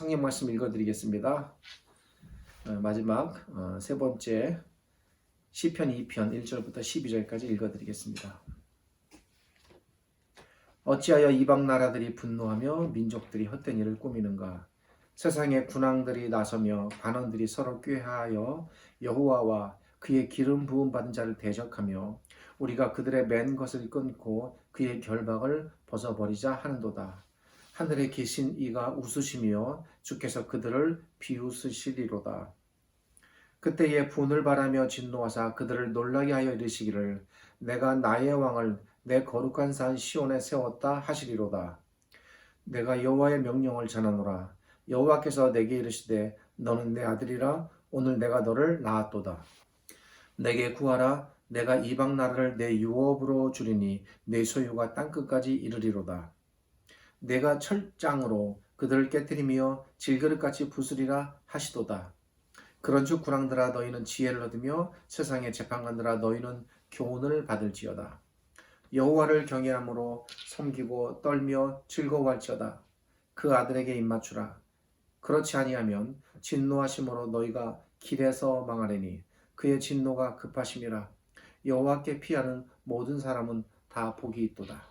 성경 말씀 읽어드리겠습니다. 마지막 세 번째 시편 2편 1절부터 12절까지 읽어드리겠습니다. 어찌하여 이방 나라들이 분노하며 민족들이 헛된 일을 꾸미는가? 세상의 군왕들이 나서며 관원들이 서로 꾀하여 여호와와 그의 기름 부음 받은 자를 대적하며 우리가 그들의 맨 것을 끊고 그의 결박을 벗어버리자 하는도다. 하늘에 계신 이가 웃으시며 주께서 그들을 비웃으시리로다. 그때에 분을 바라며 진노하사 그들을 놀라게 하여 이르시기를 내가 나의 왕을 내 거룩한 산 시온에 세웠다 하시리로다. 내가 여호와의 명령을 전하노라. 여호와께서 내게 이르시되 너는 내 아들이라. 오늘 내가 너를 낳았도다. 내게 구하라. 내가 이방 나라를 내 유업으로 주리니 내 소유가 땅끝까지 이르리로다. 내가 철장으로 그들을 깨뜨리며 질그릇같이 부수리라 하시도다. 그런즉 군왕들아 너희는 지혜를 얻으며 세상의 재판관들아 너희는 교훈을 받을지어다. 여호와를 경외함으로 섬기고 떨며 즐거워할지어다. 그 아들에게 입맞추라. 그렇지 아니하면 진노하심으로 너희가 길에서 망하리니 그의 진노가 급하심이라. 여호와께 피하는 모든 사람은 다 복이 있도다.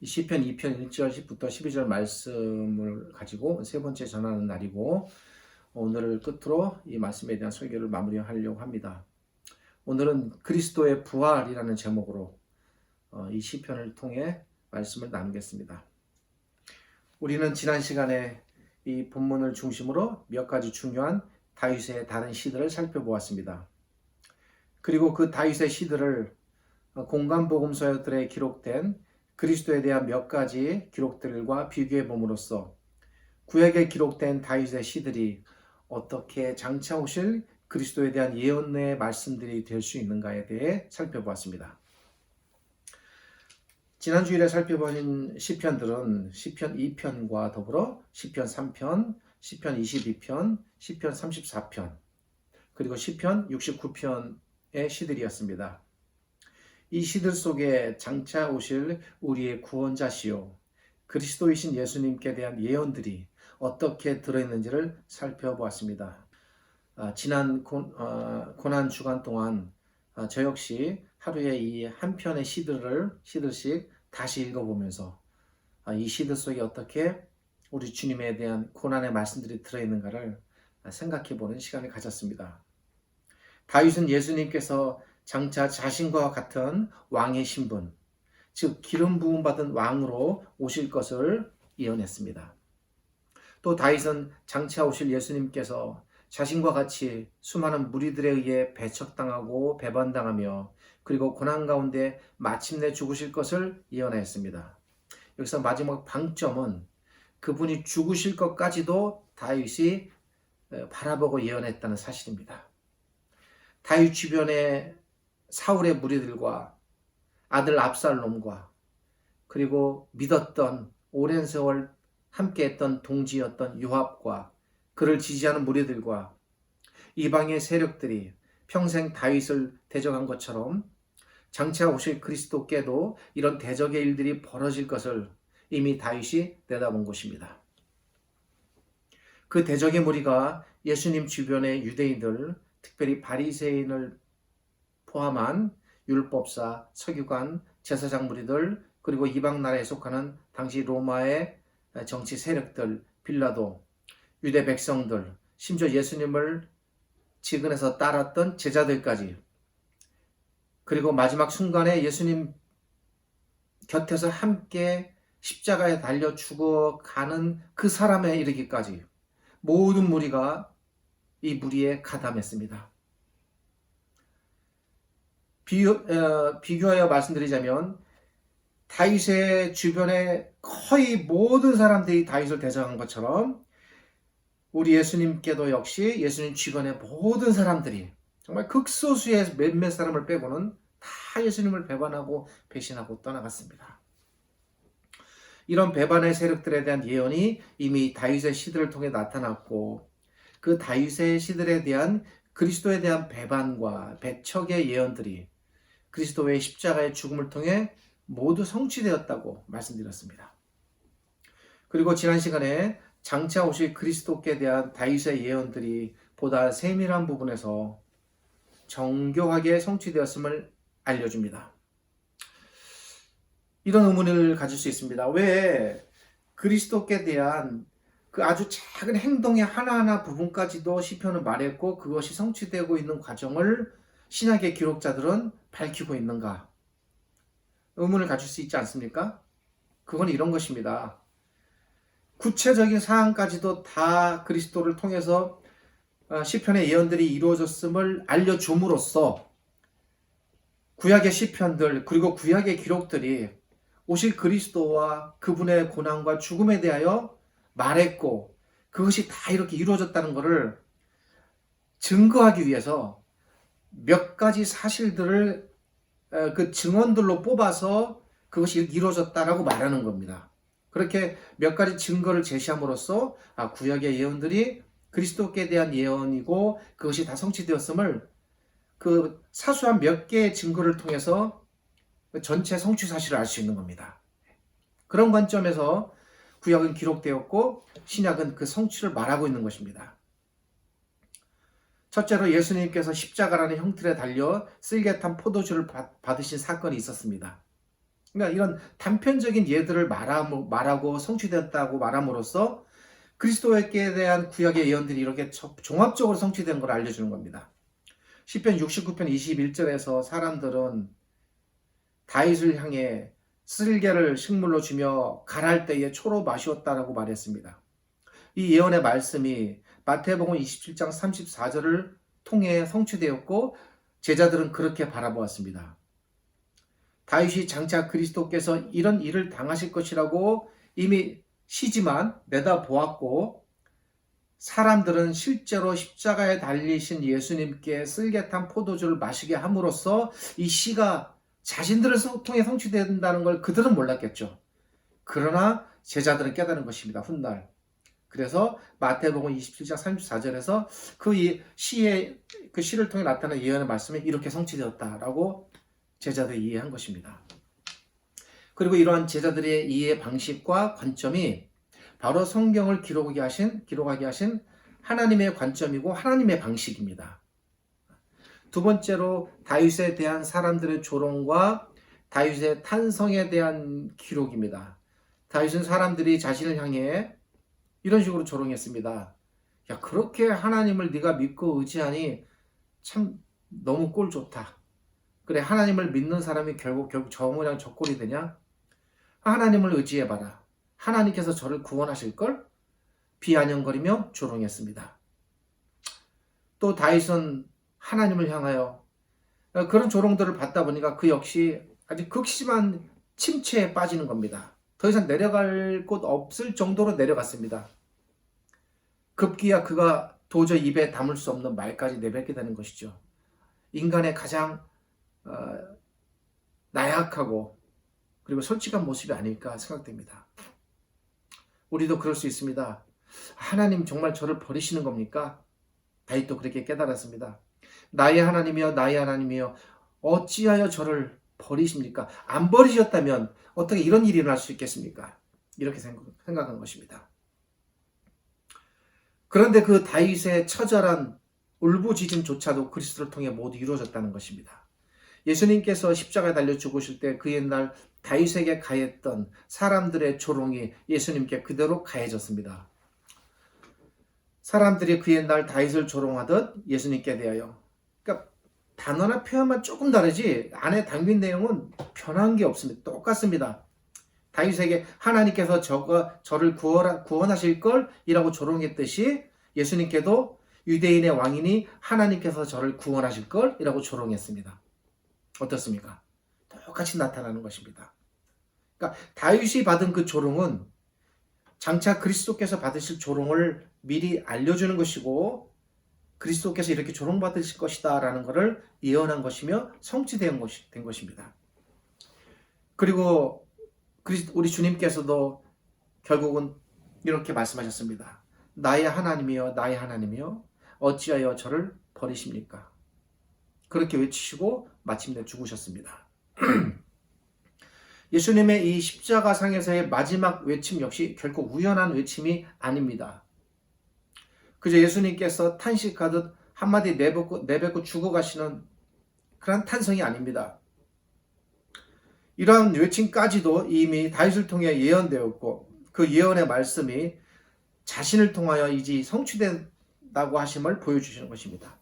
시편 2편 1절부터 12절 말씀을 가지고 세 번째 전하는 날이고, 오늘을 끝으로 이 말씀에 대한 설교를 마무리하려고 합니다. 오늘은 그리스도의 부활이라는 제목으로 이 시편을 통해 말씀을 나누겠습니다. 우리는 지난 시간에 이 본문을 중심으로 몇 가지 중요한 다윗의 다른 시들을 살펴보았습니다. 그리고 그 다윗의 시들을 공간복음서들에 기록된 그리스도에 대한 몇 가지 기록들과 비교해 봄으로써 구약에 기록된 다윗의 시들이 어떻게 장차 오실 그리스도에 대한 예언의 말씀들이 될 수 있는가에 대해 살펴보았습니다. 지난 주일에 살펴본 시편들은 시편 2편과 더불어 시편 3편, 시편 22편, 시편 34편, 그리고 시편 69편의 시들이었습니다. 이 시들 속에 장차 오실 우리의 구원자시요 그리스도이신 예수님께 대한 예언들이 어떻게 들어있는지를 살펴보았습니다. 지난 고난 주간 동안 저 역시 하루에 이 한 편의 시들씩 다시 읽어보면서 이 시들 속에 어떻게 우리 주님에 대한 고난의 말씀들이 들어있는가를 생각해보는 시간을 가졌습니다. 다윗은 예수님께서 장차 자신과 같은 왕의 신분, 즉 기름 부음 받은 왕으로 오실 것을 예언했습니다. 또 다윗은 장차 오실 예수님께서 자신과 같이 수많은 무리들에 의해 배척당하고 배반당하며 그리고 고난 가운데 마침내 죽으실 것을 예언하였습니다. 여기서 마지막 방점은 그분이 죽으실 것까지도 다윗이 바라보고 예언했다는 사실입니다. 다윗 주변에 사울의 무리들과 아들 압살롬과 그리고 믿었던 오랜 세월 함께했던 동지였던 요압과 그를 지지하는 무리들과 이방의 세력들이 평생 다윗을 대적한 것처럼 장차 오실 그리스도께도 이런 대적의 일들이 벌어질 것을 이미 다윗이 내다본 것입니다. 그 대적의 무리가 예수님 주변의 유대인들, 특별히 바리새인을 포함한 율법사, 서기관, 제사장 무리들, 그리고 이방 나라에 속하는 당시 로마의 정치 세력들, 빌라도, 유대 백성들, 심지어 예수님을 지근해서 따랐던 제자들까지, 그리고 마지막 순간에 예수님 곁에서 함께 십자가에 달려 죽어가는 그 사람에 이르기까지 모든 무리가 이 무리에 가담했습니다. 비교하여 말씀드리자면 다윗의 주변에 거의 모든 사람들이 다윗을 대적한 것처럼 우리 예수님께도 역시 예수님 주변의 모든 사람들이 정말 극소수의 몇몇 사람을 빼고는 다 예수님을 배반하고 배신하고 떠나갔습니다. 이런 배반의 세력들에 대한 예언이 이미 다윗의 시들을 통해 나타났고, 그 다윗의 시들에 대한 그리스도에 대한 배반과 배척의 예언들이 그리스도의 십자가의 죽음을 통해 모두 성취되었다고 말씀드렸습니다. 그리고 지난 시간에 장차 오실 그리스도께 대한 다윗의 예언들이 보다 세밀한 부분에서 정교하게 성취되었음을 알려줍니다. 이런 의문을 가질 수 있습니다. 왜 그리스도께 대한 그 아주 작은 행동의 하나하나 부분까지도 시편은 말했고 그것이 성취되고 있는 과정을 신약의 기록자들은 밝히고 있는가? 의문을 가질 수 있지 않습니까? 그건 이런 것입니다. 구체적인 사항까지도 다 그리스도를 통해서 시편의 예언들이 이루어졌음을 알려줌으로써 구약의 시편들 그리고 구약의 기록들이 오실 그리스도와 그분의 고난과 죽음에 대하여 말했고 그것이 다 이렇게 이루어졌다는 것을 증거하기 위해서 몇 가지 사실들을 그 증언들로 뽑아서 그것이 이루어졌다라고 말하는 겁니다. 그렇게 몇 가지 증거를 제시함으로써 구약의 예언들이 그리스도께 대한 예언이고 그것이 다 성취되었음을 그 사소한 몇 개의 증거를 통해서 전체 성취 사실을 알 수 있는 겁니다. 그런 관점에서 구약은 기록되었고 신약은 그 성취를 말하고 있는 것입니다. 첫째로 예수님께서 십자가라는 형틀에 달려 쓸개탄 포도주를 받으신 사건이 있었습니다. 그러니까 이런 단편적인 예들을 말하고 성취됐다고 말함으로써 그리스도께 대한 구약의 예언들이 이렇게 종합적으로 성취된 걸 알려주는 겁니다. 시편 69편 21절에서 사람들은 다윗을 향해 쓸개를 식물로 주며 갈할 때에 초로 마시었다라고 말했습니다. 이 예언의 말씀이 마태복음 27장 34절을 통해 성취되었고 제자들은 그렇게 바라보았습니다. 다윗이 장차 그리스도께서 이런 일을 당하실 것이라고 이미 시지만 내다보았고 사람들은 실제로 십자가에 달리신 예수님께 쓸개탄 포도주를 마시게 함으로써 이 시가 자신들을 통해 성취된다는 걸 그들은 몰랐겠죠. 그러나 제자들은 깨달은 것입니다. 훗날. 그래서 마태복음 27장 34절에서 그 시를 통해 나타난 예언의 말씀이 이렇게 성취되었다라고 제자들이 이해한 것입니다. 그리고 이러한 제자들의 이해 방식과 관점이 바로 성경을 기록하게 하신 하나님의 관점이고 하나님의 방식입니다. 두 번째로 다윗에 대한 사람들의 조롱과 다윗의 탄성에 대한 기록입니다. 다윗은 사람들이 자신을 향해 이런 식으로 조롱했습니다. 야, 그렇게 하나님을 네가 믿고 의지하니 참 너무 꼴 좋다. 그래, 하나님을 믿는 사람이 결국 저 모양 저 꼴이 되냐? 하나님을 의지해봐라. 하나님께서 저를 구원하실걸? 비아냥거리며 조롱했습니다. 또 다윗은 하나님을 향하여 그런 조롱들을 받다 보니까 그 역시 아주 극심한 침체에 빠지는 겁니다. 더 이상 내려갈 곳 없을 정도로 내려갔습니다. 급기야 그가 도저히 입에 담을 수 없는 말까지 내뱉게 되는 것이죠. 인간의 가장 나약하고 그리고 솔직한 모습이 아닐까 생각됩니다. 우리도 그럴 수 있습니다. 하나님 정말 저를 버리시는 겁니까? 다윗도 그렇게 깨달았습니다. 나의 하나님이여 나의 하나님이여 어찌하여 저를 버리십니까? 안 버리셨다면 어떻게 이런 일이 일어날 수 있겠습니까? 이렇게 생각한 것입니다. 그런데 그 다윗의 처절한 울부짖음조차도 그리스도를 통해 모두 이루어졌다는 것입니다. 예수님께서 십자가에 달려 죽으실 때 그 옛날 다윗에게 가했던 사람들의 조롱이 예수님께 그대로 가해졌습니다. 사람들이 그 옛날 다윗을 조롱하듯 예수님께 대하여, 그러니까 단어나 표현만 조금 다르지 안에 담긴 내용은 변한 게 없습니다. 똑같습니다. 다윗에게 하나님께서 저를 구원하실 걸 이라고 조롱했듯이 예수님께도 유대인의 왕이니 하나님께서 저를 구원하실 걸 이라고 조롱했습니다. 어떻습니까? 똑같이 나타나는 것입니다. 그러니까 다윗이 받은 그 조롱은 장차 그리스도께서 받으실 조롱을 미리 알려주는 것이고 그리스도께서 이렇게 조롱받으실 것이다 라는 것을 예언한 것이며 성취된 것입니다. 그리고 우리 주님께서도 결국은 이렇게 말씀하셨습니다. 나의 하나님이여 나의 하나님이여 어찌하여 저를 버리십니까? 그렇게 외치시고 마침내 죽으셨습니다. 예수님의 이 십자가상에서의 마지막 외침 역시 결코 우연한 외침이 아닙니다. 그저 예수님께서 탄식하듯 한마디 내뱉고 죽어가시는 그런 탄성이 아닙니다. 이러한 외침까지도 이미 다윗을 통해 예언되었고 그 예언의 말씀이 자신을 통하여 이제 성취된다고 하심을 보여주시는 것입니다.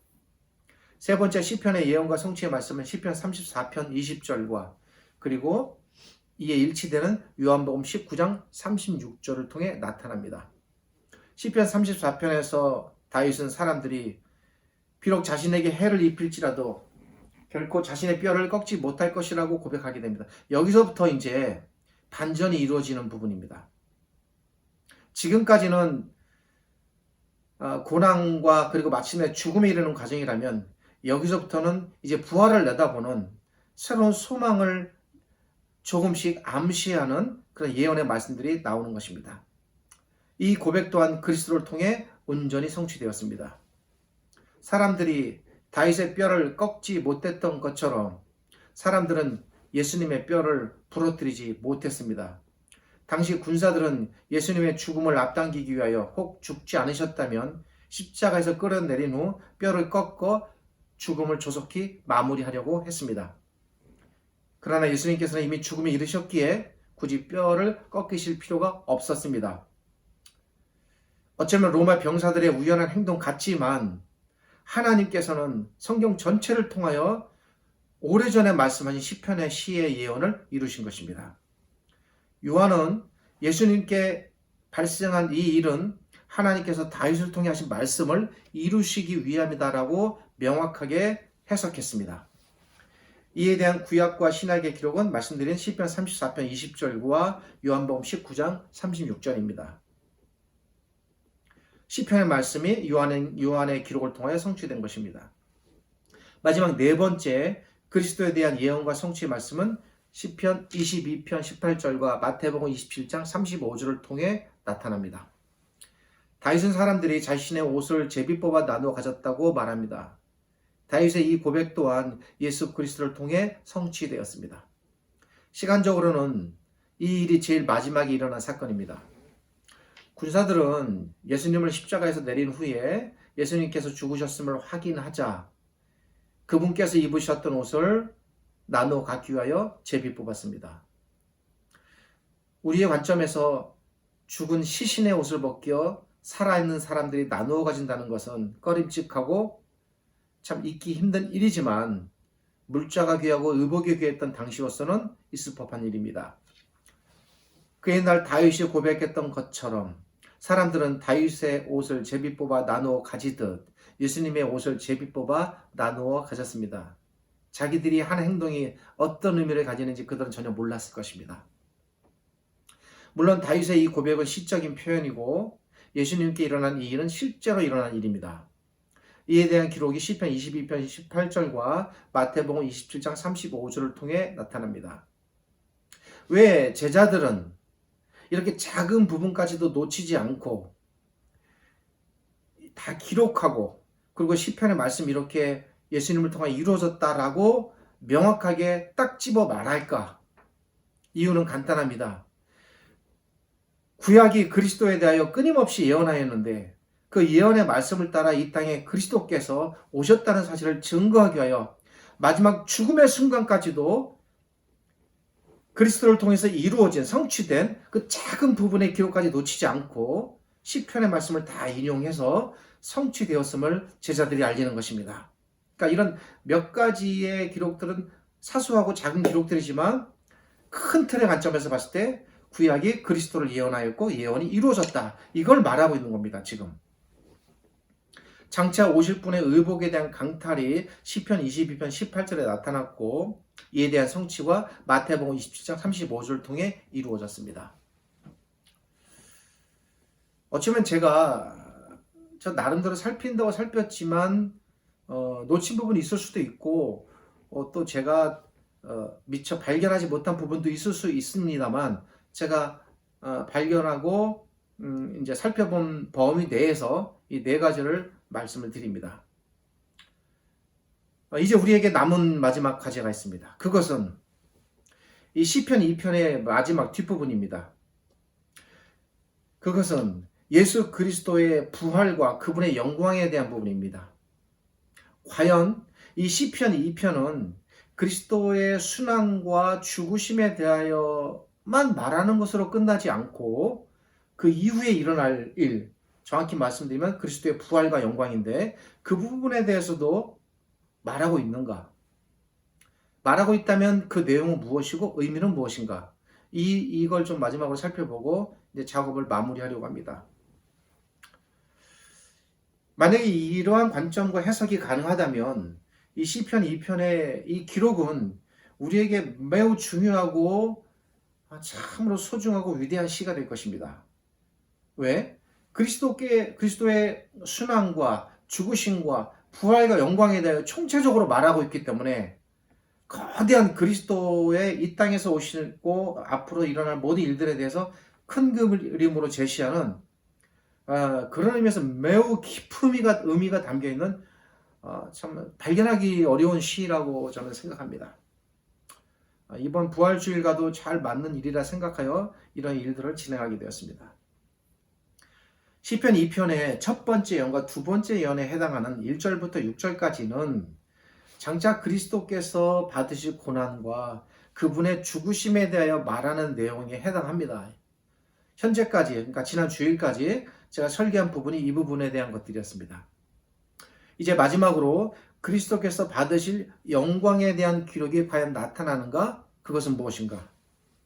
세 번째 시편의 예언과 성취의 말씀은 시편 34편 20절과 그리고 이에 일치되는 요한복음 19장 36절을 통해 나타납니다. 시편 34편에서 다윗은 사람들이 비록 자신에게 해를 입힐지라도 결코 자신의 뼈를 꺾지 못할 것이라고 고백하게 됩니다. 여기서부터 이제 반전이 이루어지는 부분입니다. 지금까지는 고난과 그리고 마침내 죽음에 이르는 과정이라면 여기서부터는 이제 부활을 내다보는 새로운 소망을 조금씩 암시하는 그런 예언의 말씀들이 나오는 것입니다. 이 고백 또한 그리스도를 통해 온전히 성취되었습니다. 사람들이 다윗의 뼈를 꺾지 못했던 것처럼 사람들은 예수님의 뼈를 부러뜨리지 못했습니다. 당시 군사들은 예수님의 죽음을 앞당기기 위하여 혹 죽지 않으셨다면 십자가에서 끌어내린 후 뼈를 꺾어 죽음을 조속히 마무리하려고 했습니다. 그러나 예수님께서는 이미 죽음에 이르셨기에 굳이 뼈를 꺾으실 필요가 없었습니다. 어쩌면 로마 병사들의 우연한 행동 같지만 하나님께서는 성경 전체를 통하여 오래전에 말씀하신 시편의 시의 예언을 이루신 것입니다. 요한은 예수님께 발생한 이 일은 하나님께서 다윗을 통해 하신 말씀을 이루시기 위함이다라고 명확하게 해석했습니다. 이에 대한 구약과 신약의 기록은 말씀드린 시편 34편 20절과 요한복음 19장 36절입니다. 시편의 말씀이 요한의 기록을 통하여 성취된 것입니다. 마지막 네 번째 그리스도에 대한 예언과 성취의 말씀은 시편 22편 18절과 마태복음 27장 35절을 통해 나타납니다. 다윗은 사람들이 자신의 옷을 제비 뽑아 나누어 가졌다고 말합니다. 다윗의 이 고백 또한 예수 그리스도를 통해 성취되었습니다. 시간적으로는 이 일이 제일 마지막에 일어난 사건입니다. 군사들은 예수님을 십자가에서 내린 후에 예수님께서 죽으셨음을 확인하자 그분께서 입으셨던 옷을 나누어 갖기 위하여 제비 뽑았습니다. 우리의 관점에서 죽은 시신의 옷을 벗겨 살아있는 사람들이 나누어 가진다는 것은 꺼림칙하고 참 잊기 힘든 일이지만 물자가 귀하고 의복이 귀했던 당시로서는 있을 법한 일입니다. 그 옛날 다윗이 고백했던 것처럼 사람들은 다윗의 옷을 제비 뽑아 나누어 가지듯 예수님의 옷을 제비 뽑아 나누어 가졌습니다. 자기들이 한 행동이 어떤 의미를 가지는지 그들은 전혀 몰랐을 것입니다. 물론 다윗의 이 고백은 시적인 표현이고 예수님께 일어난 이 일은 실제로 일어난 일입니다. 이에 대한 기록이 시편 22편 18절과 마태복음 27장 35절을 통해 나타납니다. 왜 제자들은 이렇게 작은 부분까지도 놓치지 않고 다 기록하고 그리고 시편의 말씀이 이렇게 예수님을 통해 이루어졌다라고 명확하게 딱 집어 말할까? 이유는 간단합니다. 구약이 그리스도에 대하여 끊임없이 예언하였는데 그 예언의 말씀을 따라 이 땅에 그리스도께서 오셨다는 사실을 증거하기 위하여 마지막 죽음의 순간까지도 그리스도를 통해서 이루어진 성취된 그 작은 부분의 기록까지 놓치지 않고 시편의 말씀을 다 인용해서 성취되었음을 제자들이 알리는 것입니다. 그러니까 이런 몇 가지의 기록들은 사소하고 작은 기록들이지만 큰 틀의 관점에서 봤을 때 구약이 그리스도를 예언하였고 예언이 이루어졌다. 이걸 말하고 있는 겁니다. 지금. 장차 오실 분의 의복에 대한 강탈이 시편 22편 18절에 나타났고 이에 대한 성취와 마태복음 27장 35절을 통해 이루어졌습니다. 어쩌면 제가 저 나름대로 살핀다고 살폈지만 놓친 부분이 있을 수도 있고 또 제가 미처 발견하지 못한 부분도 있을 수 있습니다만 제가 발견하고 이제 살펴본 범위 내에서 이 네 가지를 말씀을 드립니다. 이제 우리에게 남은 마지막 과제가 있습니다. 그것은 이 시편 2편의 마지막 뒷부분입니다. 그것은 예수 그리스도의 부활과 그분의 영광에 대한 부분입니다. 과연 이 시편 2편은 그리스도의 순환과 죽으심에 대하여만 말하는 것으로 끝나지 않고 그 이후에 일어날 일, 정확히 말씀드리면 그리스도의 부활과 영광인데 그 부분에 대해서도 말하고 있는가? 말하고 있다면 그 내용은 무엇이고 의미는 무엇인가? 이걸 좀 마지막으로 살펴보고 이제 작업을 마무리하려고 합니다. 만약에 이러한 관점과 해석이 가능하다면 이 시편 2편의 이 기록은 우리에게 매우 중요하고 참으로 소중하고 위대한 시가 될 것입니다. 왜? 그리스도의 순환과 죽으심과 부활과 영광에 대해 총체적으로 말하고 있기 때문에 거대한 그리스도의 이 땅에서 오시고 앞으로 일어날 모든 일들에 대해서 큰 그림으로 제시하는 그런 의미에서 매우 깊은 의미가 담겨있는 참 발견하기 어려운 시라고 저는 생각합니다. 이번 부활주일과도 잘 맞는 일이라 생각하여 이런 일들을 진행하게 되었습니다. 시편 2편의 첫 번째 연과 두 번째 연에 해당하는 1절부터 6절까지는 장차 그리스도께서 받으실 고난과 그분의 죽으심에 대하여 말하는 내용에 해당합니다. 현재까지, 그러니까 지난 주일까지 제가 설계한 부분이 이 부분에 대한 것들이었습니다. 이제 마지막으로 그리스도께서 받으실 영광에 대한 기록이 과연 나타나는가? 그것은 무엇인가?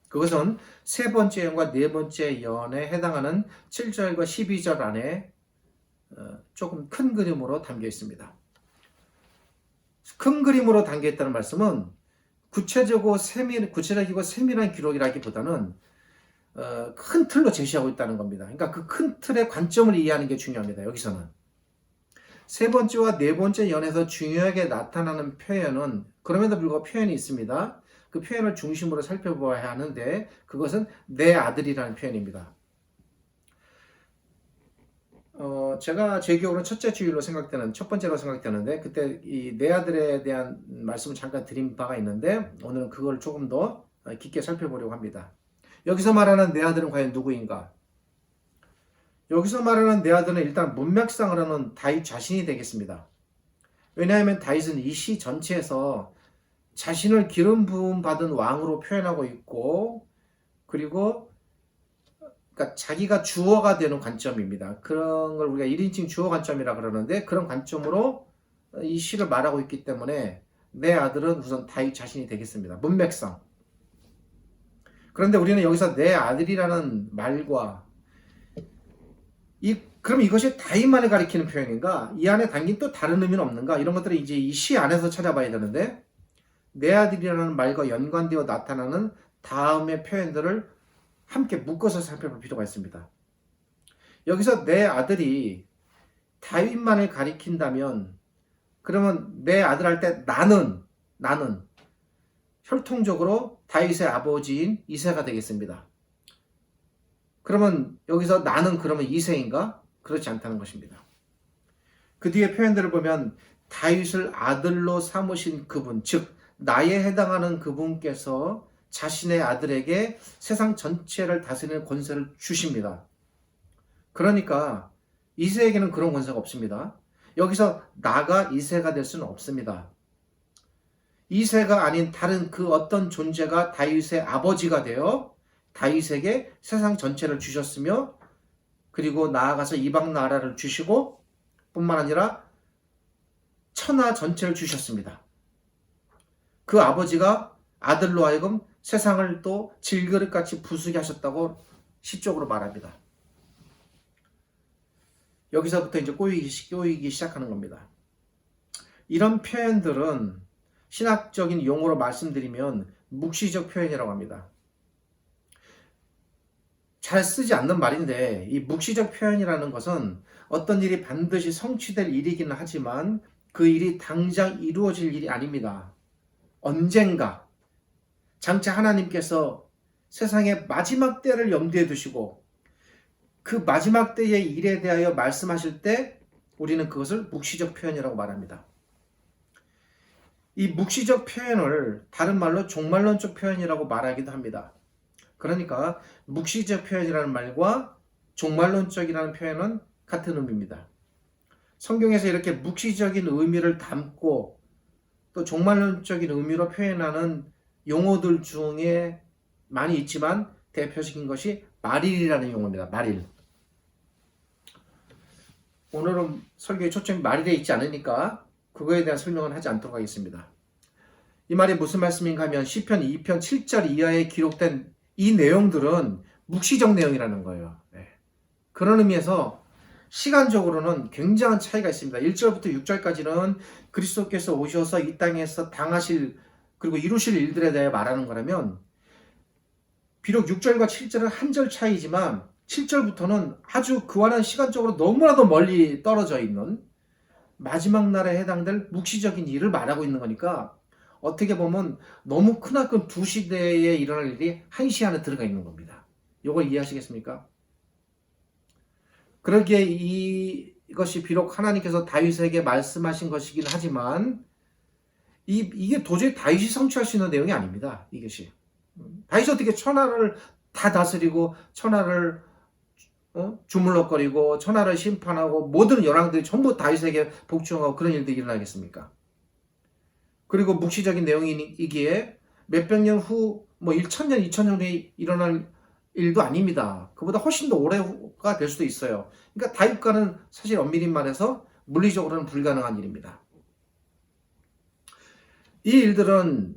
그것은 세 번째 연과 네 번째 연에 해당하는 7절과 12절 안에 조금 큰 그림으로 담겨 있습니다. 큰 그림으로 담겨 있다는 말씀은 구체적이고 세밀한 기록이라기보다는 큰 틀로 제시하고 있다는 겁니다. 그러니까 그 큰 틀의 관점을 이해하는 게 중요합니다. 여기서는 세 번째와 네 번째 연에서 중요하게 나타나는 표현은 그럼에도 불구하고 표현이 있습니다. 그 표현을 중심으로 살펴봐야 하는데 그것은 내 아들이라는 표현입니다. 제가 제 기억으로는 첫째 주일로 첫 번째로 생각되는데 그때 이 내 아들에 대한 말씀을 잠깐 드린 바가 있는데 오늘은 그걸 조금 더 깊게 살펴보려고 합니다. 여기서 말하는 내 아들은 과연 누구인가? 여기서 말하는 내 아들은 일단 문맥상을 하는 다윗 자신이 되겠습니다. 왜냐하면 다윗은 이 시 전체에서 자신을 기름 부음 받은 왕으로 표현하고 있고 그리고 그러니까 자기가 주어가 되는 관점입니다. 그런 걸 우리가 1인칭 주어 관점이라 그러는데 그런 관점으로 이 시를 말하고 있기 때문에 내 아들은 우선 다윗 자신이 되겠습니다. 문맥상. 그런데 우리는 여기서 내 아들이라는 말과 그럼 이것이 다윗만을 가리키는 표현인가? 이 안에 담긴 또 다른 의미는 없는가? 이런 것들을 이제 이 시 안에서 찾아봐야 되는데 내 아들이라는 말과 연관되어 나타나는 다음의 표현들을 함께 묶어서 살펴볼 필요가 있습니다. 여기서 내 아들이 다윗만을 가리킨다면 그러면 내 아들 할 때 나는 혈통적으로 다윗의 아버지인 이새가 되겠습니다. 그러면 여기서 나는 그러면 이새인가? 그렇지 않다는 것입니다. 그 뒤에 표현들을 보면 다윗을 아들로 삼으신 그분, 즉 나에 해당하는 그분께서 자신의 아들에게 세상 전체를 다스리는 권세를 주십니다. 그러니까 이새에게는 그런 권세가 없습니다. 여기서 나가 이새가 될 수는 없습니다. 이새가 아닌 다른 그 어떤 존재가 다윗의 아버지가 되어 다윗에게 세상 전체를 주셨으며 그리고 나아가서 이방 나라를 주시고 뿐만 아니라 천하 전체를 주셨습니다. 그 아버지가 아들로 하여금 세상을 또 질그릇같이 부수게 하셨다고 시적으로 말합니다. 여기서부터 이제 꼬이기 시작하는 겁니다. 이런 표현들은 신학적인 용어로 말씀드리면 묵시적 표현이라고 합니다. 잘 쓰지 않는 말인데 이 묵시적 표현이라는 것은 어떤 일이 반드시 성취될 일이기는 하지만 그 일이 당장 이루어질 일이 아닙니다. 언젠가 장차 하나님께서 세상의 마지막 때를 염두에 두시고 그 마지막 때의 일에 대하여 말씀하실 때 우리는 그것을 묵시적 표현이라고 말합니다. 이 묵시적 표현을 다른 말로 종말론적 표현이라고 말하기도 합니다. 그러니까 묵시적 표현이라는 말과 종말론적이라는 표현은 같은 의미입니다. 성경에서 이렇게 묵시적인 의미를 담고 또 종말론적인 의미로 표현하는 용어들 중에 많이 있지만 대표적인 것이 말일이라는 용어입니다. 말일. 오늘은 설교의 초점이 말일에 있지 않으니까 그거에 대한 설명은 하지 않도록 하겠습니다. 이 말이 무슨 말씀인가 하면 시편 2편 7절 이하에 기록된 이 내용들은 묵시적 내용이라는 거예요. 네. 그런 의미에서 시간적으로는 굉장한 차이가 있습니다. 1절부터 6절까지는 그리스도께서 오셔서 이 땅에서 당하실 그리고 이루실 일들에 대해 말하는 거라면 비록 6절과 7절은 한 절 차이지만 7절부터는 아주 그와는 시간적으로 너무나도 멀리 떨어져 있는 마지막 날에 해당될 묵시적인 일을 말하고 있는 거니까 어떻게 보면 너무 크나큰 두 시대에 일어날 일이 한 시 안에 들어가 있는 겁니다. 이걸 이해하시겠습니까? 그러기에 이것이 비록 하나님께서 다윗에게 말씀하신 것이긴 하지만 이게 도저히 다윗이 성취할 수 있는 내용이 아닙니다. 이것이. 다윗이 어떻게 천하를 다 다스리고 천하를 주물럭거리고 천하를 심판하고 모든 열왕들이 전부 다윗에게 복종하고 그런 일들이 일어나겠습니까? 그리고 묵시적인 내용이기에 몇백 년 후, 1000년, 2000년 후에 일어날 일도 아닙니다. 그보다 훨씬 더 오래가 될 수도 있어요. 그러니까 다윗과는 사실 엄밀히 말해서 물리적으로는 불가능한 일입니다. 이 일들은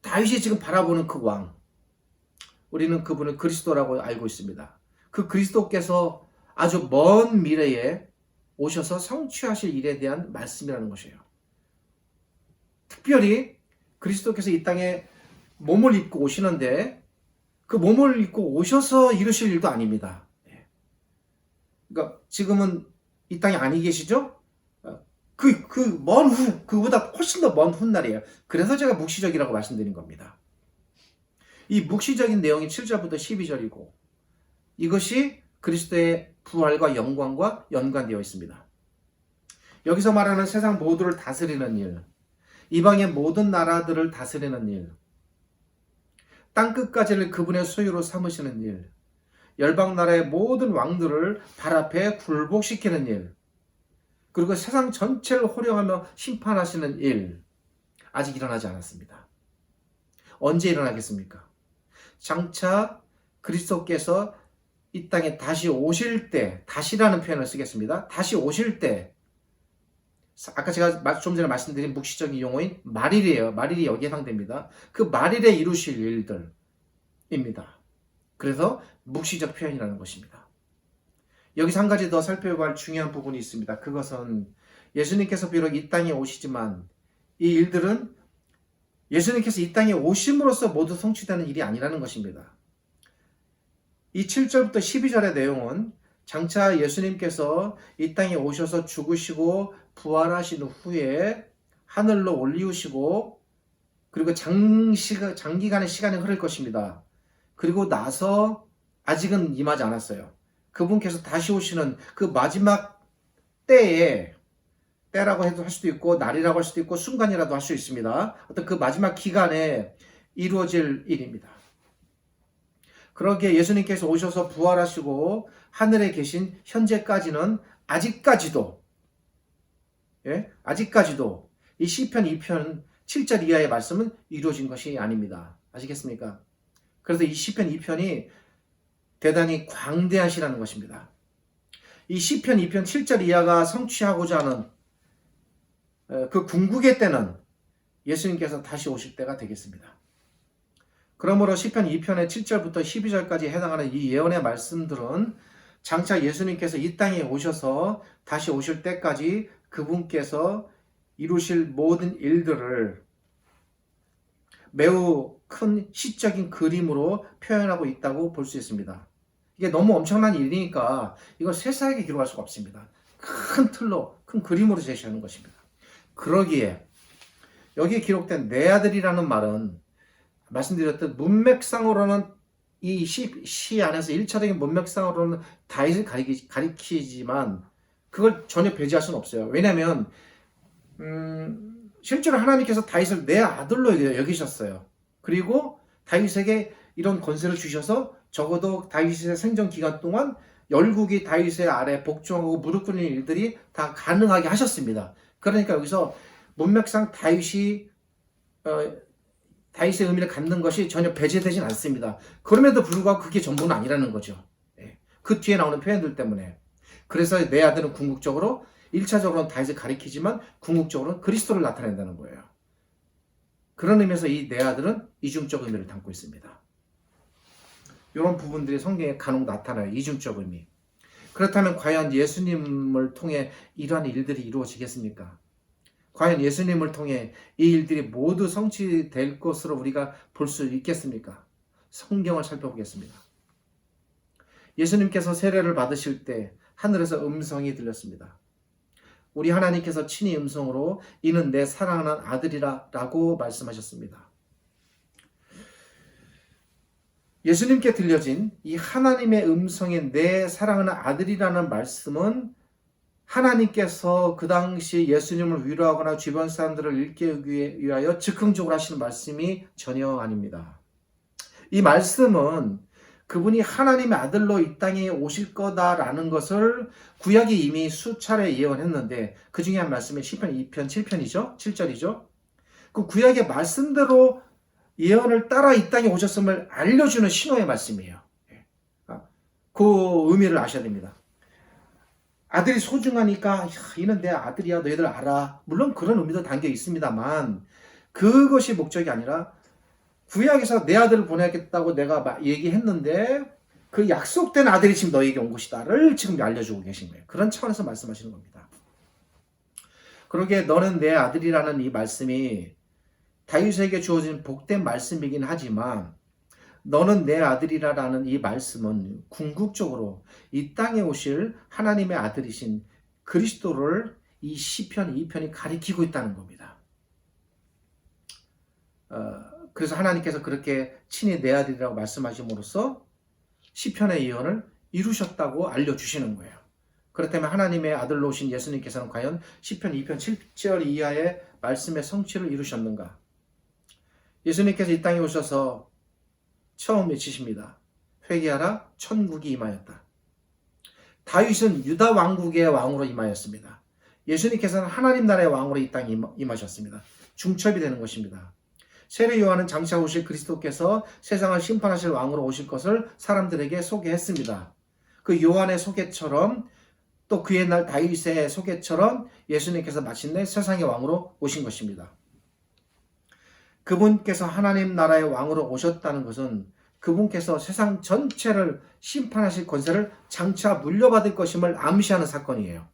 다윗이 지금 바라보는 그 왕, 우리는 그분을 그리스도라고 알고 있습니다. 그 그리스도께서 아주 먼 미래에 오셔서 성취하실 일에 대한 말씀이라는 것이에요. 특별히 그리스도께서 이 땅에 몸을 입고 오시는데 그 몸을 입고 오셔서 이루실 일도 아닙니다. 그러니까 지금은 이 땅에 아니 계시죠? 먼 후, 그보다 훨씬 더 먼 훗날이에요. 그래서 제가 묵시적이라고 말씀드린 겁니다. 이 묵시적인 내용이 7절부터 12절이고 이것이 그리스도의 부활과 영광과 연관되어 있습니다. 여기서 말하는 세상 모두를 다스리는 일, 이방의 모든 나라들을 다스리는 일, 땅끝까지를 그분의 소유로 삼으시는 일, 열방 나라의 모든 왕들을 발 앞에 굴복시키는 일, 그리고 세상 전체를 호령하며 심판하시는 일, 아직 일어나지 않았습니다. 언제 일어나겠습니까? 장차 그리스도께서 이 땅에 다시 오실 때, 다시라는 표현을 쓰겠습니다. 다시 오실 때, 아까 제가 좀 전에 말씀드린 묵시적인 용어인 말일이에요. 말일이 여기에 해당됩니다. 그 말일에 이루실 일들입니다. 그래서 묵시적 표현이라는 것입니다. 여기서 한 가지 더 살펴볼 중요한 부분이 있습니다. 그것은 예수님께서 비록 이 땅에 오시지만 이 일들은 예수님께서 이 땅에 오심으로써 모두 성취되는 일이 아니라는 것입니다. 이 7절부터 12절의 내용은 장차 예수님께서 이 땅에 오셔서 죽으시고 부활하신 후에 하늘로 올리우시고 그리고 장기간의 시간이 흐를 것입니다. 그리고 나서 아직은 임하지 않았어요. 그분께서 다시 오시는 그 마지막 때라고 해도 할 수도 있고 날이라고 할 수도 있고 순간이라도 할 수 있습니다. 어떤 그 마지막 기간에 이루어질 일입니다. 그러기에 예수님께서 오셔서 부활하시고 하늘에 계신 현재까지는 아직까지도 이 시편 2편 7절 이하의 말씀은 이루어진 것이 아닙니다. 아시겠습니까? 그래서 이 시편 2편이 대단히 광대하시라는 것입니다. 이 시편 2편 7절 이하가 성취하고자 하는 그 궁극의 때는 예수님께서 다시 오실 때가 되겠습니다. 그러므로 시편 2편의 7절부터 12절까지 해당하는 이 예언의 말씀들은 장차 예수님께서 이 땅에 오셔서 다시 오실 때까지 그분께서 이루실 모든 일들을 매우 큰 시적인 그림으로 표현하고 있다고 볼 수 있습니다. 이게 너무 엄청난 일이니까 이걸 세세하게 기록할 수가 없습니다. 큰 틀로, 큰 그림으로 제시하는 것입니다. 그러기에 여기에 기록된 내 아들이라는 말은 말씀드렸듯 문맥상으로는 이 시 안에서 1차적인 문맥상으로는 다윗을 가리키지만 그걸 전혀 배제할 수는 없어요. 왜냐하면 실제로 하나님께서 다윗을 내 아들로 여기셨어요. 그리고 다윗에게 이런 권세를 주셔서 적어도 다윗의 생전 기간 동안 열국이 다윗의 아래 복종하고 무릎 꿇는 일들이 다 가능하게 하셨습니다. 그러니까 여기서 문맥상 다윗의 의미를 갖는 것이 전혀 배제되진 않습니다. 그럼에도 불구하고 그게 전부는 아니라는 거죠. 그 뒤에 나오는 표현들 때문에. 그래서 내 아들은 궁극적으로 1차적으로는 다윗을 가리키지만 궁극적으로는 그리스도를 나타낸다는 거예요. 그런 의미에서 이 내 아들은 이중적 의미를 담고 있습니다. 이런 부분들이 성경에 간혹 나타나요. 이중적 의미. 그렇다면 과연 예수님을 통해 이러한 일들이 이루어지겠습니까? 과연 예수님을 통해 이 일들이 모두 성취될 것으로 우리가 볼 수 있겠습니까? 성경을 살펴보겠습니다. 예수님께서 세례를 받으실 때 하늘에서 음성이 들렸습니다. 우리 하나님께서 친히 음성으로 이는 내 사랑하는 아들이라 라고 말씀하셨습니다. 예수님께 들려진 이 하나님의 음성인 내 사랑하는 아들이라는 말씀은 하나님께서 그 당시 예수님을 위로하거나 주변 사람들을 일깨우기 위하여 즉흥적으로 하시는 말씀이 전혀 아닙니다. 이 말씀은 그분이 하나님의 아들로 이 땅에 오실 거다라는 것을 구약이 이미 수차례 예언했는데 그 중에 한 말씀이 시편 2편 7편이죠. 7절이죠. 그 구약의 말씀대로 예언을 따라 이 땅에 오셨음을 알려주는 신호의 말씀이에요. 그 의미를 아셔야 됩니다. 아들이 소중하니까 이는 내 아들이야 너희들 알아. 물론 그런 의미도 담겨 있습니다만 그것이 목적이 아니라 구약에서 내 아들을 보내겠다고 내가 얘기했는데 그 약속된 아들이 지금 너에게 온 것이다를 지금 알려주고 계신 거예요. 그런 차원에서 말씀하시는 겁니다. 그러기에 너는 내 아들이라는 이 말씀이 다윗에게 주어진 복된 말씀이긴 하지만 너는 내 아들이라는 이 말씀은 궁극적으로 이 땅에 오실 하나님의 아들이신 그리스도를 이 시편 2편이 가리키고 있다는 겁니다. 그래서 하나님께서 그렇게 친히 내 아들이라고 말씀하심으로써 시편의 예언을 이루셨다고 알려주시는 거예요. 그렇다면 하나님의 아들로 오신 예수님께서는 과연 시편 2편 7절 이하의 말씀의 성취를 이루셨는가? 예수님께서 이 땅에 오셔서 처음 외치십니다. 회개하라 천국이 임하였다. 다윗은 유다 왕국의 왕으로 임하였습니다. 예수님께서는 하나님 나라의 왕으로 이 땅에 임하셨습니다. 중첩이 되는 것입니다. 세례 요한은 장차 오실 그리스도께서 세상을 심판하실 왕으로 오실 것을 사람들에게 소개했습니다. 그 요한의 소개처럼 또 그 옛날 다윗의 소개처럼 예수님께서 마침내 세상의 왕으로 오신 것입니다. 그분께서 하나님 나라의 왕으로 오셨다는 것은 그분께서 세상 전체를 심판하실 권세를 장차 물려받을 것임을 암시하는 사건이에요.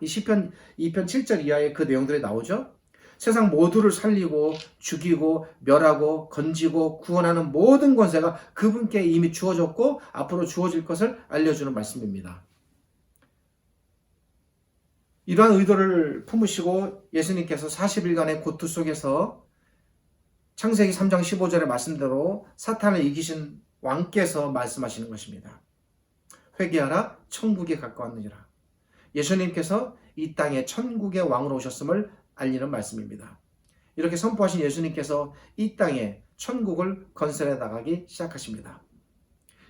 이 시편 2편 7절 이하의 그 내용들이 나오죠. 세상 모두를 살리고 죽이고 멸하고 건지고 구원하는 모든 권세가 그분께 이미 주어졌고 앞으로 주어질 것을 알려주는 말씀입니다. 이러한 의도를 품으시고 예수님께서 40일간의 고투 속에서 창세기 3장 15절의 말씀대로 사탄을 이기신 왕께서 말씀하시는 것입니다. 회개하라 천국이 가까웠느니라. 예수님께서 이 땅에 천국의 왕으로 오셨음을 알리는 말씀입니다. 이렇게 선포하신 예수님께서 이 땅에 천국을 건설해 나가기 시작하십니다.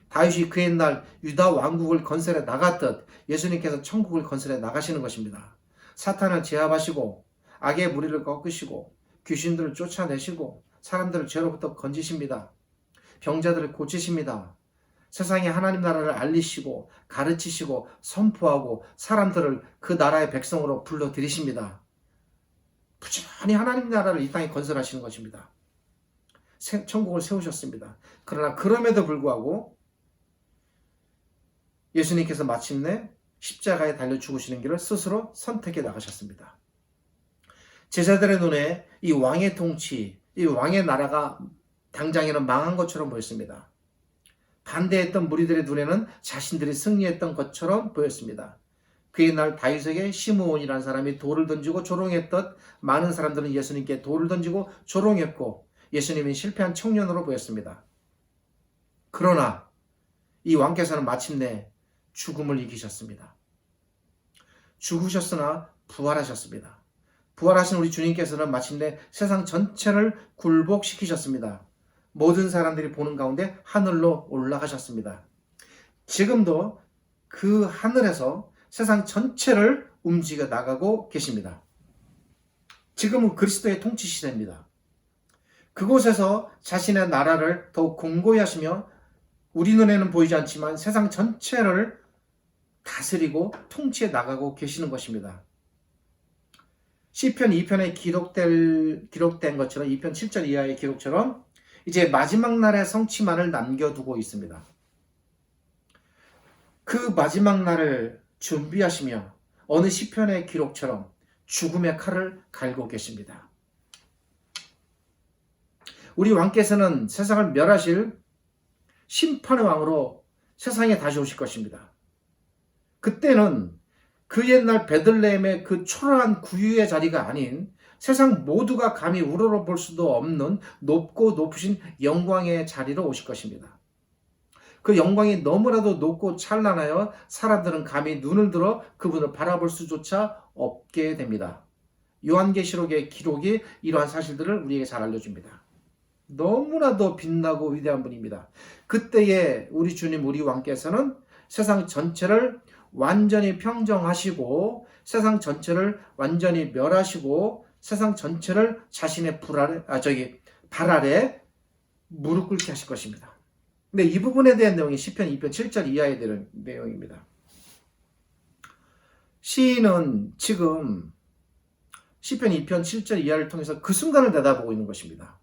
다윗이 그 옛날 유다 왕국을 건설해 나갔듯 예수님께서 천국을 건설해 나가시는 것입니다. 사탄을 제압하시고 악의 무리를 꺾으시고 귀신들을 쫓아내시고 사람들을 죄로부터 건지십니다. 병자들을 고치십니다. 세상에 하나님 나라를 알리시고 가르치시고 선포하고 사람들을 그 나라의 백성으로 불러들이십니다. 부지런히 하나님 나라를 이 땅에 건설하시는 것입니다. 천국을 세우셨습니다. 그러나 그럼에도 불구하고 예수님께서 마침내 십자가에 달려 죽으시는 길을 스스로 선택해 나가셨습니다. 제자들의 눈에 이 왕의 통치, 이 왕의 나라가 당장에는 망한 것처럼 보였습니다. 반대했던 무리들의 눈에는 자신들이 승리했던 것처럼 보였습니다. 그 옛날 다윗에게 시므온이라는 사람이 돌을 던지고 조롱했던 많은 사람들은 예수님께 돌을 던지고 조롱했고 예수님은 실패한 청년으로 보였습니다. 그러나 이 왕께서는 마침내 죽음을 이기셨습니다. 죽으셨으나 부활하셨습니다. 부활하신 우리 주님께서는 마침내 세상 전체를 굴복시키셨습니다. 모든 사람들이 보는 가운데 하늘로 올라가셨습니다. 지금도 그 하늘에서 세상 전체를 움직여 나가고 계십니다. 지금은 그리스도의 통치 시대입니다. 그곳에서 자신의 나라를 더욱 공고히 하시며 우리 눈에는 보이지 않지만 세상 전체를 다스리고 통치해 나가고 계시는 것입니다. 시편 2편에 기록된 것처럼 2편 7절 이하의 기록처럼 이제 마지막 날의 성취만을 남겨두고 있습니다. 그 마지막 날을 준비하시며 어느 시편의 기록처럼 죽음의 칼을 갈고 계십니다. 우리 왕께서는 세상을 멸하실 심판의 왕으로 세상에 다시 오실 것입니다. 그때는 그 옛날 베들레헴의 그 초라한 구유의 자리가 아닌 세상 모두가 감히 우러러볼 수도 없는 높고 높으신 영광의 자리로 오실 것입니다. 그 영광이 너무나도 높고 찬란하여 사람들은 감히 눈을 들어 그분을 바라볼 수조차 없게 됩니다. 요한계시록의 기록이 이러한 사실들을 우리에게 잘 알려줍니다. 너무나도 빛나고 위대한 분입니다. 그때에 우리 주님, 우리 왕께서는 세상 전체를 완전히 평정하시고 세상 전체를 완전히 멸하시고 세상 전체를 자신의 발 아래 무릎 꿇게 하실 것입니다. 근데 이 부분에 대한 내용이 시편 2편 7절 이하에 대한 내용입니다. 시인은 지금 시편 2편 7절 이하를 통해서 그 순간을 내다보고 있는 것입니다.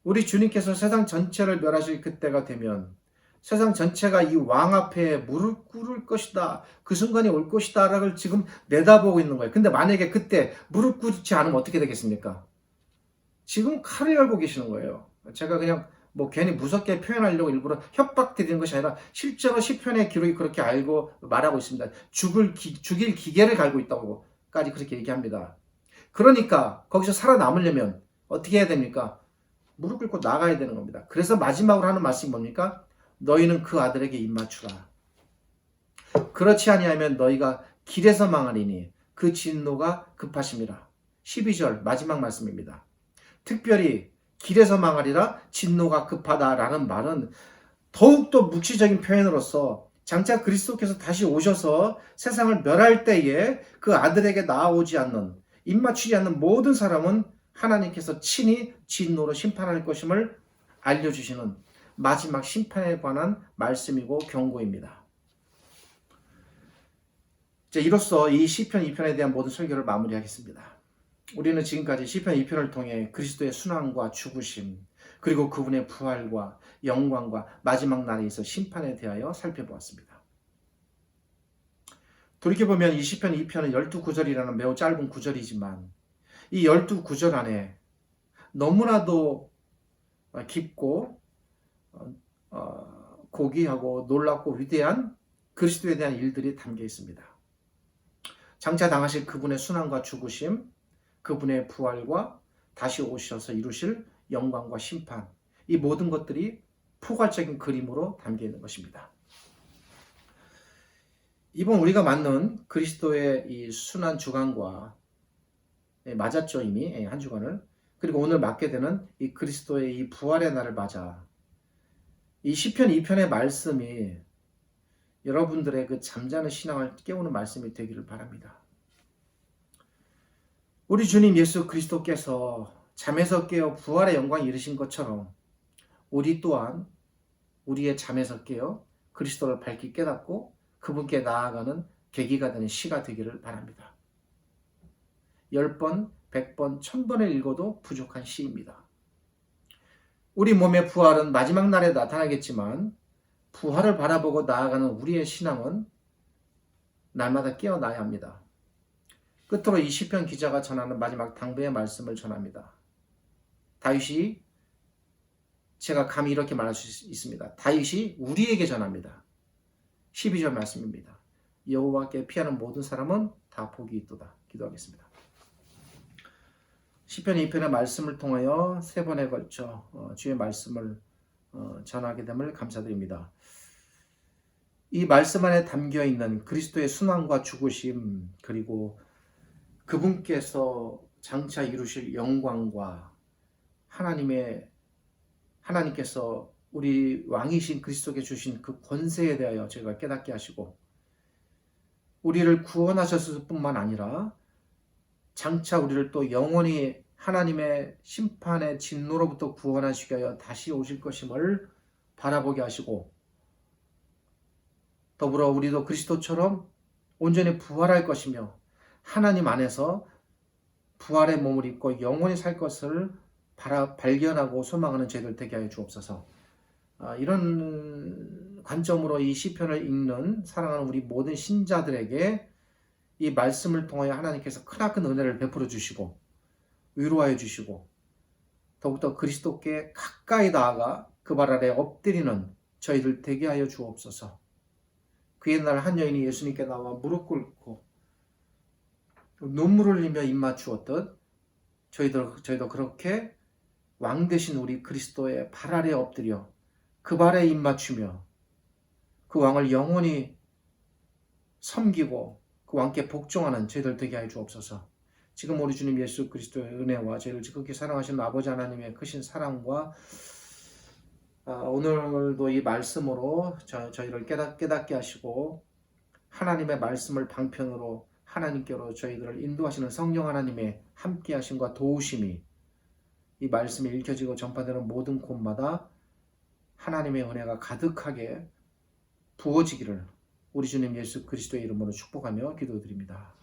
우리 주님께서 세상 전체를 멸하실 그때가 되면 세상 전체가 이 왕 앞에 무릎 꿇을 것이다. 그 순간이 올 것이다. 라고 지금 내다보고 있는 거예요. 근데 만약에 그때 무릎 꿇지 않으면 어떻게 되겠습니까? 지금 칼을 열고 계시는 거예요. 제가 그냥 괜히 무섭게 표현하려고 일부러 협박 드리는 것이 아니라 실제로 시편의 기록이 그렇게 알고 말하고 있습니다. 죽일 기계를 갈고 있다고까지 그렇게 얘기합니다. 그러니까 거기서 살아남으려면 어떻게 해야 됩니까? 무릎 꿇고 나가야 되는 겁니다. 그래서 마지막으로 하는 말씀이 뭡니까? 너희는 그 아들에게 입맞추라. 그렇지 아니하면 너희가 길에서 망하리니 그 진노가 급하심이라. 12절 마지막 말씀입니다. 특별히 길에서 망하리라 진노가 급하다라는 말은 더욱더 묵시적인 표현으로서 장차 그리스도께서 다시 오셔서 세상을 멸할 때에 그 아들에게 나아오지 않는 입맞추지 않는 모든 사람은 하나님께서 친히 진노로 심판할 것임을 알려주시는 마지막 심판에 관한 말씀이고 경고입니다. 이로써 이 시편 2편에 대한 모든 설교를 마무리하겠습니다. 우리는 지금까지 시편 2편을 통해 그리스도의 순환과 죽으심, 그리고 그분의 부활과 영광과 마지막 날에 있어 심판에 대하여 살펴보았습니다. 돌이켜보면 이 시편 2편은 12구절이라는 매우 짧은 구절이지만 이 12구절 안에 너무나도 깊고 고귀하고 놀랍고 위대한 그리스도에 대한 일들이 담겨 있습니다. 장차 당하실 그분의 순환과 죽으심, 그분의 부활과 다시 오셔서 이루실 영광과 심판, 이 모든 것들이 포괄적인 그림으로 담겨 있는 것입니다. 이번 우리가 맞는 그리스도의 이 순환 주간과 맞았죠, 이미 한 주간을. 그리고 오늘 맞게 되는 이 그리스도의 이 부활의 날을 맞아 이 시편 2편의 말씀이 여러분들의 그 잠자는 신앙을 깨우는 말씀이 되기를 바랍니다. 우리 주님 예수 그리스도께서 잠에서 깨어 부활의 영광에 이르신 것처럼 우리 또한 우리의 잠에서 깨어 그리스도를 밝히 깨닫고 그분께 나아가는 계기가 되는 시가 되기를 바랍니다. 10번, 100번, 1000번을 읽어도 부족한 시입니다. 우리 몸의 부활은 마지막 날에 나타나겠지만 부활을 바라보고 나아가는 우리의 신앙은 날마다 깨어나야 합니다. 끝으로 이 시편 기자가 전하는 마지막 당부의 말씀을 전합니다. 다윗이 제가 감히 이렇게 말할 수 있습니다. 다윗이 우리에게 전합니다. 12절 말씀입니다. 여호와께 피하는 모든 사람은 다 복이 있도다. 기도하겠습니다. 시편 2편의 말씀을 통하여 3번에 걸쳐 주의 말씀을 전하게 됨을 감사드립니다. 이 말씀 안에 담겨있는 그리스도의 순환과 죽으심, 그리고 그분께서 장차 이루실 영광과 하나님께서 우리 왕이신 그리스도께 주신 그 권세에 대하여 저희가 깨닫게 하시고, 우리를 구원하셨을 뿐만 아니라 장차 우리를 또 영원히 하나님의 심판의 진노로부터 구원하시기 위하여 다시 오실 것임을 바라보게 하시고, 더불어 우리도 그리스도처럼 온전히 부활할 것이며 하나님 안에서 부활의 몸을 입고 영원히 살 것을 발견하고 소망하는 저희들 되게 하여 주옵소서. 이런 관점으로 이 시편을 읽는 사랑하는 우리 모든 신자들에게 이 말씀을 통하여 하나님께서 크나큰 은혜를 베풀어 주시고 위로하여 주시고, 더욱더 그리스도께 가까이 나아가 그 발 아래 엎드리는 저희들 되게 하여 주옵소서. 그 옛날 한 여인이 예수님께 나와 무릎 꿇고 눈물을 흘리며 입 맞추었듯 저희도 그렇게 왕 되신 우리 그리스도의 발 아래 엎드려 그 발에 입 맞추며 그 왕을 영원히 섬기고 그 왕께 복종하는 저희들 되게 하여 주옵소서. 지금 우리 주님 예수 그리스도의 은혜와 저희를 지극히 사랑하시는 아버지 하나님의 크신 사랑과 오늘도 이 말씀으로 저희를 깨닫게 하시고 하나님의 말씀을 방편으로 하나님께로 저희들을 인도하시는 성령 하나님의 함께 하심과 도우심이 이 말씀이 읽혀지고 전파되는 모든 곳마다 하나님의 은혜가 가득하게 부어지기를 우리 주님 예수 그리스도의 이름으로 축복하며 기도드립니다.